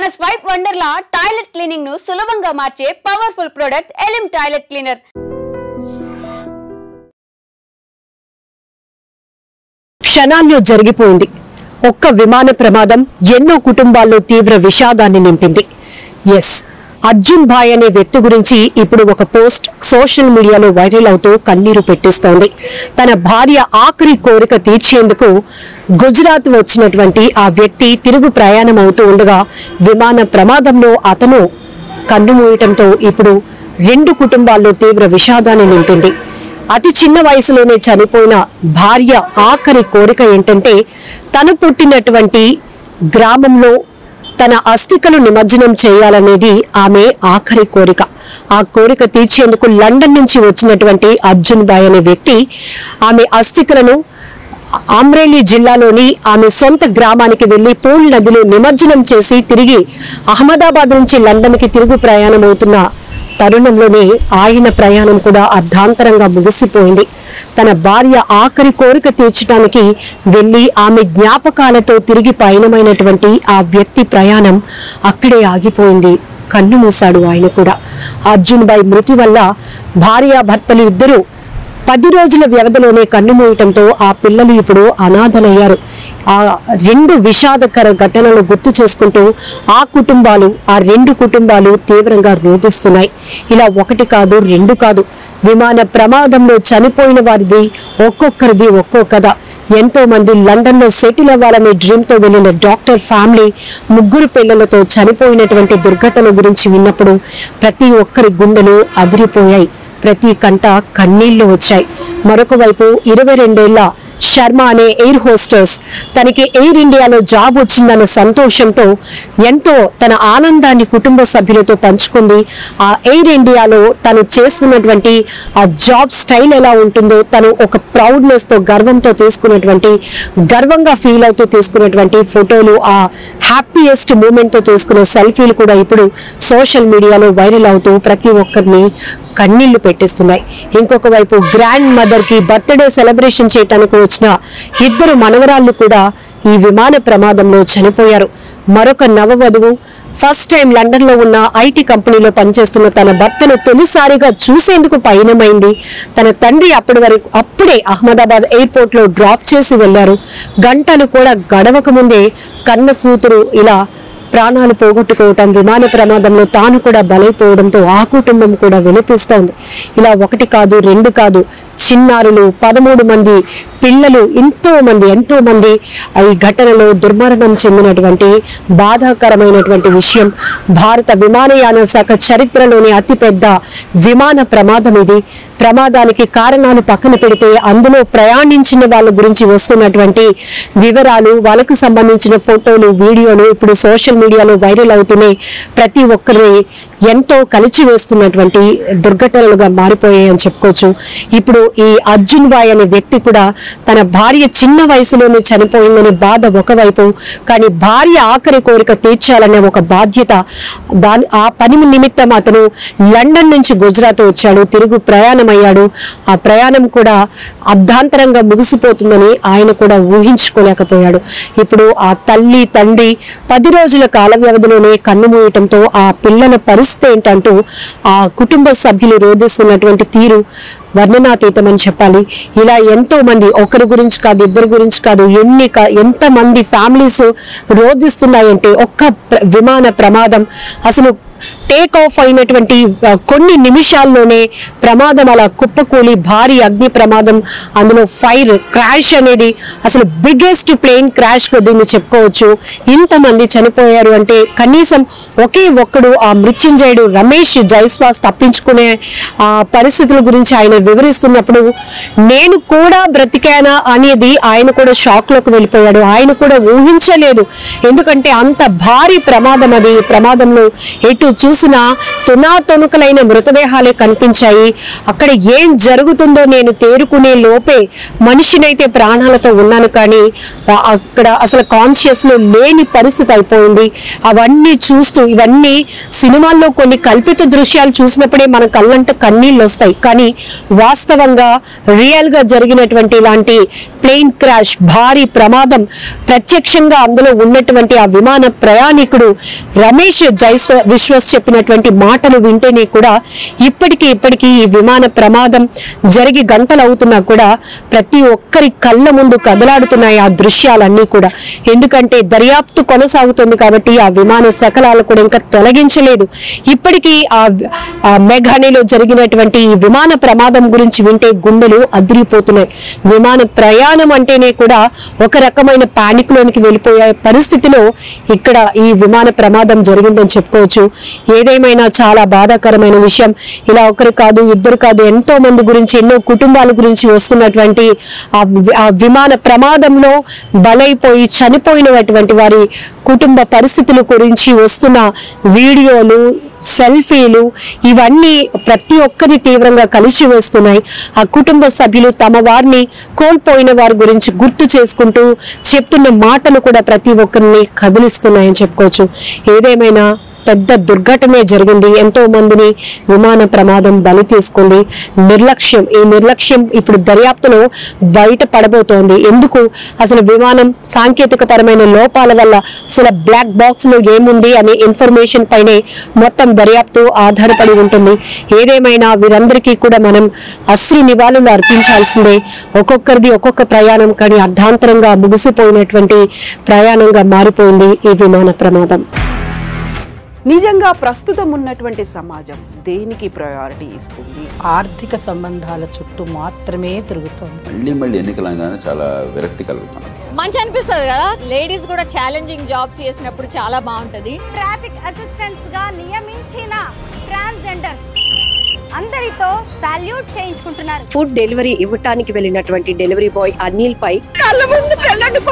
మన swipe Wonderla toilet cleaning ను సులభంగా మార్చే పవర్ఫుల్ ప్రొడక్ట్ ఎలిమ్ టాయిలెట్ క్లీనర్. క్షణాల్లో జరిగిపోయింది. ఒక్క విమాన ప్రమాదం ఎన్నో కుటుంబాల్లో తీవ్ర విషాదాన్ని నింపింది. అర్జున్ భాయ్ అనే వ్యక్తి గురించి ఇప్పుడు ఒక పోస్ట్ సోషల్ మీడియాలో వైరల్ అవుతూ కన్నీరు పెట్టిస్తోంది. తన భార్య ఆఖరి కోరిక తీర్చేందుకు గుజరాత్ వచ్చినటువంటి ఆ వ్యక్తి తిరుగు ప్రయాణం అవుతూ ఉండగా విమాన ప్రమాదంలో అతను కన్నుమూయటంతో ఇప్పుడు రెండు కుటుంబాల్లో తీవ్ర విషాదాన్ని నింపింది. అతి చిన్న వయసులోనే చనిపోయిన భార్య ఆఖరి కోరిక ఏంటంటే తను పుట్టినటువంటి గ్రామంలో తన అస్థికలు నిమజ్జనం చేయాలనేది ఆమె ఆఖరి కోరిక. ఆ కోరిక తీర్చేందుకు లండన్ నుంచి వచ్చినటువంటి అర్జున్ భాయ్ అనే వ్యక్తి ఆమె అస్థికలను అమ్రేలీ జిల్లాలోని ఆమె సొంత గ్రామానికి వెళ్లి పూల్ నదిలో నిమజ్జనం చేసి తిరిగి అహ్మదాబాద్ నుంచి లండన్ కి తిరుగు ప్రయాణం అవుతున్న తరుణంలోనే ఆయన ప్రయాణం కూడా అర్ధాంతరంగా ముగిసిపోయింది. తన భార్య ఆఖరి కోరిక తీర్చడానికి వెళ్లి ఆమె జ్ఞాపకాలతో తిరిగి పయనమైనటువంటి ఆ వ్యక్తి ప్రయాణం అక్కడే ఆగిపోయింది. కన్ను మూశాడు ఆయన కూడా. అర్జున్ భాయ్ మృతి వల్ల భార్యాభర్తలు ఇద్దరు 10 రోజుల వ్యవధిలోనే కన్నుమూయటంతో ఆ పిల్లలు ఇప్పుడు అనాథలయ్యారు. ఆ రెండు విషాదకర ఘటనలు గుర్తు చేసుకుంటూ ఆ రెండు కుటుంబాలు తీవ్రంగా రోధిస్తున్నాయి. ఇలా ఒకటి కాదు, రెండు కాదు, విమాన ప్రమాదంలో చనిపోయిన వారిది ఒక్కొక్కరిది ఒక్కో కథ. ఎంతో మంది లండన్ లో సెటిల్ అవ్వాలనే డ్రీమ్ తో వెళ్లిన డాక్టర్ ఫ్యామిలీ 3 పిల్లలతో చనిపోయినటువంటి దుర్ఘటన గురించి విన్నప్పుడు ప్రతి ఒక్కరి గుండెలు అదిరిపోయాయి. ప్రతి కంట కన్నీళ్లు వచ్చాయి. మరొక వైపు 22 ఏళ్ల శర్మ అనే ఎయిర్ హోస్టెస్ తనకి ఎయిర్ ఇండియాలో జాబ్ వచ్చిందన్న సంతోషంతో ఎంతో తన ఆనందాన్ని కుటుంబ సభ్యులతో పంచుకుంది. ఆ ఎయిర్ ఇండియాలో తను చేస్తున్నటువంటి ఆ జాబ్ స్టైల్ ఎలా ఉంటుందో తను ఒక ప్రౌడ్నెస్ తో గర్వంతో గర్వంగా ఫీల్ అవుతూ తీసుకున్నటువంటి ఫోటోలు, ఆ హ్యాపీయెస్ట్ మూమెంట్ తో తీసుకున్న సెల్ఫీలు కూడా ఇప్పుడు సోషల్ మీడియాలో వైరల్ అవుతూ ప్రతి ఒక్కరిని కన్నీళ్లు పెట్టిస్తున్నాయి. ఇంకొక వైపు గ్రాండ్ మదర్ కి బర్త్డే సెలబ్రేషన్ చేయడానికి వచ్చిన 2 మనవరాళ్లు కూడా ఈ విమాన ప్రమాదంలో చనిపోయారు. మరొక నవవధువు ఫస్ట్ టైం లండన్ లో ఉన్న ఐటీ కంపెనీలో పనిచేస్తున్న తన భర్తను తొలిసారిగా చూసేందుకు పయనమైంది. తన తండ్రి అప్పుడే అహ్మదాబాద్ ఎయిర్పోర్ట్ లో డ్రాప్ చేసి వెళ్లారు. గంటలు కూడా గడవక ముందే కన్న కూతురు ఇలా ప్రాణాలు పోగొట్టుకోవటం, విమాన ప్రమాదంలో తాను కూడా బలైపోవడంతో ఆ కుటుంబం కూడా వినిపిస్తోంది. ఇలా ఒకటి కాదు, రెండు కాదు, చిన్నారులు 13 మంది పిల్లలు, ఎంతో మంది ఈ ఘటనలో దుర్మరణం చెందినటువంటి బాధాకరమైనటువంటి విషయం. భారత విమానయాన శాఖ చరిత్రలోని అతిపెద్ద విమాన ప్రమాదం ఇది. ప్రమాదానికి కారణాలు పక్కన పెడితే అందులో ప్రయాణించిన వాళ్ళ గురించి వస్తున్నటువంటి వివరాలు, వాళ్ళకు సంబంధించిన ఫోటోలు, వీడియోలు ఇప్పుడు సోషల్ మీడియాలో వైరల్ అవుతున్నాయి. ప్రతి ఒక్కరి ఎంతో కలిచివేస్తున్నటువంటి దుర్ఘటనలుగా మారిపోయాయి అని చెప్పుకోవచ్చు. ఇప్పుడు ఈ అర్జున్ భాయ్ అనే వ్యక్తి కూడా తన భార్య చిన్న వయసులోనే చనిపోయిందని బాధ ఒకవైపు, కానీ భార్య ఆఖరి కోరిక తీర్చాలనే ఒక బాధ్యత. ఆ పని నిమిత్తం అతను లండన్ నుంచి గుజరాత్ వచ్చాడు, తిరుగు ప్రయాణం అయ్యాడు. ఆ ప్రయాణం కూడా అర్ధాంతరంగా ముగిసిపోతుందని ఆయన కూడా ఊహించుకోలేకపోయాడు. ఇప్పుడు ఆ తల్లి తండ్రి 10 రోజుల కాల వ్యవధిలోనే కన్నుమూయటంతో ఆ పిల్లల పరిస్థితి ఏంటంటూ ఆ కుటుంబ సభ్యులు రోధిస్తున్నటువంటి తీరు వర్ణనాతీతమని చెప్పాలి. ఇలా ఎంతో మంది, ఒకరి గురించి కాదు, ఇద్దరు గురించి కాదు, ఎంతమంది ఫ్యామిలీస్ రోధిస్తున్నాయంటే ఒక్క విమాన ప్రమాదం అసలు టేక్ ఆఫ్ అయినటువంటి కొన్ని నిమిషాల్లోనే ప్రమాదం అలా కుప్పకూలి భారీ అగ్ని ప్రమాదం, అందులో ఫైర్ క్రాష్ అనేది అసలు బిగ్గెస్ట్ ప్లేన్ క్రాష్ గా దీన్ని చెప్పుకోవచ్చు. ఇంతమంది చనిపోయారు అంటే కనీసం ఒకే ఒక్కడు ఆ మృత్యుంజయుడు రమేష్ జైస్వాస్ తప్పించుకునే ఆ పరిస్థితుల గురించి ఆయన వివరిస్తున్నప్పుడు నేను కూడా బ్రతికానా అనేది ఆయన కూడా షాక్ లోకి వెళ్ళిపోయాడు. ఆయన కూడా ఊహించలేదు, ఎందుకంటే అంత భారీ ప్రమాదం అది. ప్రమాదంలో ఎటు చూసి చూసినా తునాతొనుకలైన మృతదేహాలే కనిపించాయి. అక్కడ ఏం జరుగుతుందో నేను తేరుకునే లోపే మనిషినైతే ప్రాణాలతో ఉన్నాను, కానీ అక్కడ అసలు కాన్షియస్ లో లేని పరిస్థితి అయిపోయింది. అవన్నీ చూస్తూ, ఇవన్నీ సినిమాల్లో కొన్ని కల్పిత దృశ్యాలు చూసినప్పుడే మన కళ్ళంట కన్నీళ్ళు వస్తాయి, కానీ వాస్తవంగా రియల్ గా జరిగినటువంటి ఇలాంటి ప్లేన్ క్రాష్, భారీ ప్రమాదం, ప్రత్యక్షంగా అందులో ఉన్నటువంటి ఆ విమాన ప్రయాణికుడు రమేష్ విశ్వాస్ చెప్పినటువంటి మాటలు వింటేనే కూడా ఇప్పటికీ ఈ విమాన ప్రమాదం జరిగి గంటలు అవుతున్నా కూడా ప్రతి ఒక్కరి కళ్ళ ముందు కదలాడుతున్నాయి ఆ దృశ్యాలన్నీ కూడా. ఎందుకంటే దర్యాప్తు కొనసాగుతుంది కాబట్టి ఆ విమాన శకలాలు కూడా ఇంకా తొలగించలేదు. ఇప్పటికీ ఆ మెఘానిలో జరిగినటువంటి ఈ విమాన ప్రమాదం గురించి వింటే గుండెలు అదిరిపోతున్నాయి. విమాన ప్రయాణం అంటేనే కూడా ఒక రకమైన పానిక్ లోనికి వెళ్ళిపోయే పరిస్థితిలో ఇక్కడ ఈ విమాన ప్రమాదం జరిగిందని చెప్పుకోవచ్చు. ఏదేమైనా చాలా బాధాకరమైన విషయం. ఇలా ఒకరు కాదు, ఇద్దరు కాదు, ఎంతో మంది గురించి, ఎన్నో కుటుంబాల గురించి వస్తున్నటువంటి ఆ విమాన ప్రమాదంలో బలైపోయి చనిపోయినటువంటి వారి కుటుంబ పరిస్థితుల గురించి వస్తున్న వీడియోలు, సెల్ఫీలు, ఇవన్నీ ప్రతి ఒక్కరి తీవ్రంగా కలిసి వేస్తున్నాయి. ఆ కుటుంబ సభ్యులు తమ వారిని కోల్పోయిన వారి గురించి గుర్తు చేసుకుంటూ చెప్తున్న మాటలు కూడా ప్రతి ఒక్కరిని కదిలిస్తున్నాయని చెప్పుకోవచ్చు. ఏదేమైనా పెద్ద దుర్ఘటనే జరిగింది. ఎంతో మందిని విమాన ప్రమాదం బలి తీసుకుంది. ఈ నిర్లక్ష్యం ఇప్పుడు దర్యాప్తులో బయట పడబోతోంది. ఎందుకు అసలు విమానం సాంకేతిక పరమైన లోపాల వల్ల అసలు బ్లాక్ బాక్స్ లో ఏముంది అనే ఇన్ఫర్మేషన్ పైనే మొత్తం దర్యాప్తు ఆధారపడి ఉంటుంది. ఏదేమైనా వీరందరికీ కూడా మనం అశ్రు నివాళులు అర్పించాల్సిందే. ఒక్కొక్కరిది ఒక్కొక్క ప్రయాణం, కానీ అర్ధాంతరంగా ముగిసిపోయినటువంటి ప్రయాణంగా మారిపోయింది ఈ విమాన ప్రమాదం. నిజంగా ప్రస్తుతం ఉన్నటువంటి సమాజం దేనికి ప్రయారిటీ ఇస్తుంది? ఆర్థిక సంబంధాల చుట్టూ మాత్రమే తిరుగుతుంది. మళ్ళీ ఎన్నికలంగానే చాలా విరక్తి కలుగుతాను. మంచి అనిపిస్తుంది కదా, లేడీస్ కూడా ఛాలెంజింగ్ జాబ్స్ చేసినప్పుడు చాలా బాగుంటది. ట్రాఫిక్ అసిస్టెంట్స్ గా నియమించిన ట్రాన్స్జెండర్స్ అందరితో సాల్యూట్ చేయించుకుంటున్నారు. ఫుడ్ డెలివరీ ఇవ్వటానికి వెళ్ళినటువంటి డెలివరీ బాయ్ అనిల్ పై కళ్ళ ముందు పెళ్ళండి